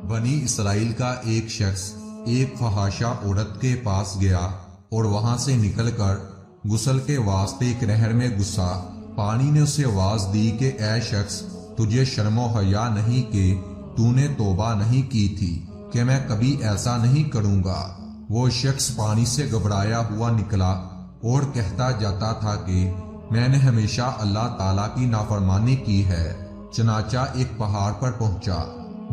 بنی اسرائیل کا ایک شخص ایک فحاشہ عورت کے پاس گیا اور وہاں سے نکل کر غسل کے واسطے ایک نہر میں گھسا۔ پانی نے اسے آواز دی کہ اے شخص، تجھے شرم و حیا نہیں کہ تو نے توبہ نہیں کی تھی کہ میں کبھی ایسا نہیں کروں گا؟ وہ شخص پانی سے گھبرایا ہوا نکلا اور کہتا جاتا تھا کہ میں نے ہمیشہ اللہ تعالیٰ کی نافرمانی کی ہے۔ چنانچہ ایک پہاڑ پر پہنچا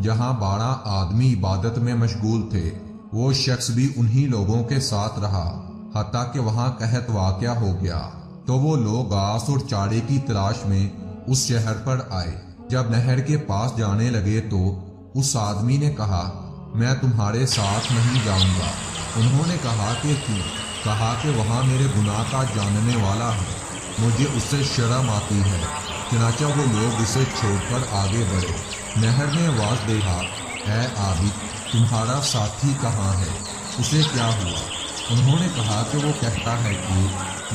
جہاں 12 آدمی عبادت میں مشغول تھے۔ وہ شخص بھی انہی لوگوں کے ساتھ رہا حتیٰ کہ وہاں قحط واقع ہو گیا۔ تو وہ لوگ گھاس اور چارے کی تلاش میں اس شہر پر آئے۔ جب نہر کے پاس جانے لگے تو اس آدمی نے کہا، میں تمہارے ساتھ نہیں جاؤں گا۔ انہوں نے کہا کہ کیوں؟ کہا کہ وہاں میرے گناہ کا جاننے والا ہے، مجھے اس سے شرم آتی ہے۔ چنانچہ وہ لوگ اسے چھوڑ کر آگے بڑھے۔ نہر نے آواز دیا، اے عابد، تمہارا ساتھی کہاں ہے؟ اسے کیا ہوا؟ انہوں نے کہا کہ وہ کہتا ہے کہ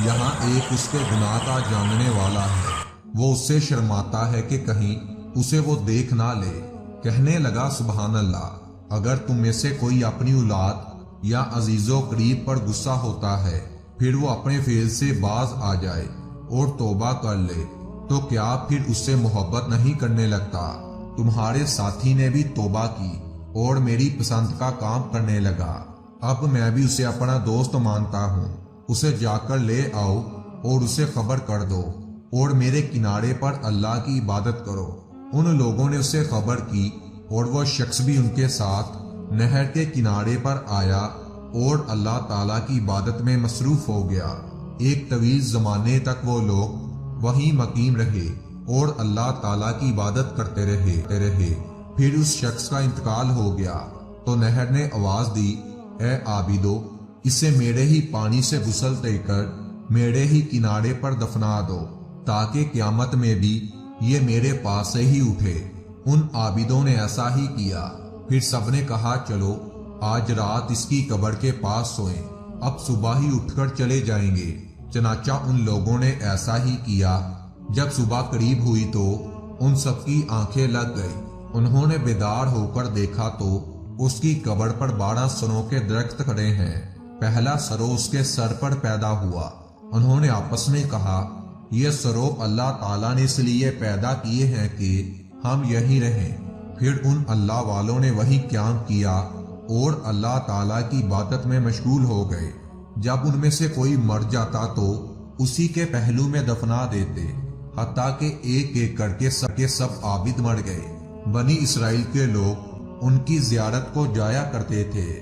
یہاں ایک اس کے گناہ کا جاننے والا ہے، وہ اس سے شرماتا ہے کہ کہیں اسے وہ دیکھ نہ لے۔ کہنے لگا، سبحان اللہ، اگر تم میں سے کوئی اپنی اولاد یا عزیز و قریب پر غصہ ہوتا ہے پھر وہ اپنے فعل سے باز آ جائے اور توبہ کر لے تو کیا پھر اس سے محبت نہیں کرنے لگتا؟ تمہارے ساتھی نے بھی توبہ کی اور میری پسند کا کام کرنے لگا۔ اب میں بھی اسے اپنا دوست مانتا ہوں۔ اسے جا کر لے آؤ اور اسے خبر کر دو اور میرے کنارے پر اللہ کی عبادت کرو۔ ان لوگوں نے اسے خبر کی اور وہ شخص بھی ان کے ساتھ نہر کے کنارے پر آیا اور اللہ تعالیٰ کی عبادت میں مصروف ہو گیا۔ ایک طویل زمانے تک وہ لوگ وہیں مقیم رہے اور اللہ تعالیٰ کی عبادت کرتے رہے۔ پھر اس شخص کا انتقال ہو گیا تو نہر نے آواز دی، اے عابدو، اسے میرے ہی پانی سے غسل دے کر میرے ہی کنارے پر دفنا دو تاکہ قیامت میں بھی یہ میرے پاس سے ہی اٹھے۔ ان عابدوں نے ایسا ہی کیا۔ پھر سب نے کہا، چلو آج رات اس کی قبر کے پاس سوئیں، اب صبح ہی اٹھ کر چلے جائیں گے۔ چنانچہ ان لوگوں نے ایسا ہی کیا۔ جب صبح قریب ہوئی تو ان سب کی آنکھیں لگ گئی۔ انہوں نے بیدار ہو کر دیکھا تو اس کی قبر پر 12 سروں کے درخت کھڑے ہیں۔ پہلا سرو اس کے سر پر پیدا ہوا۔ انہوں نے آپس میں کہا، یہ سرو اللہ تعالیٰ نے اس لیے پیدا کیے ہیں کہ ہم یہیں رہیں۔ پھر ان اللہ والوں نے وہی قیام کیا اور اللہ تعالیٰ کی عبادت میں مشغول ہو گئے۔ جب ان میں سے کوئی مر جاتا تو اسی کے پہلو میں دفنا دیتے، حتیٰ کہ ایک ایک کر کے سب عابد مر گئے۔ بنی اسرائیل کے لوگ ان کی زیارت کو جایا کرتے تھے۔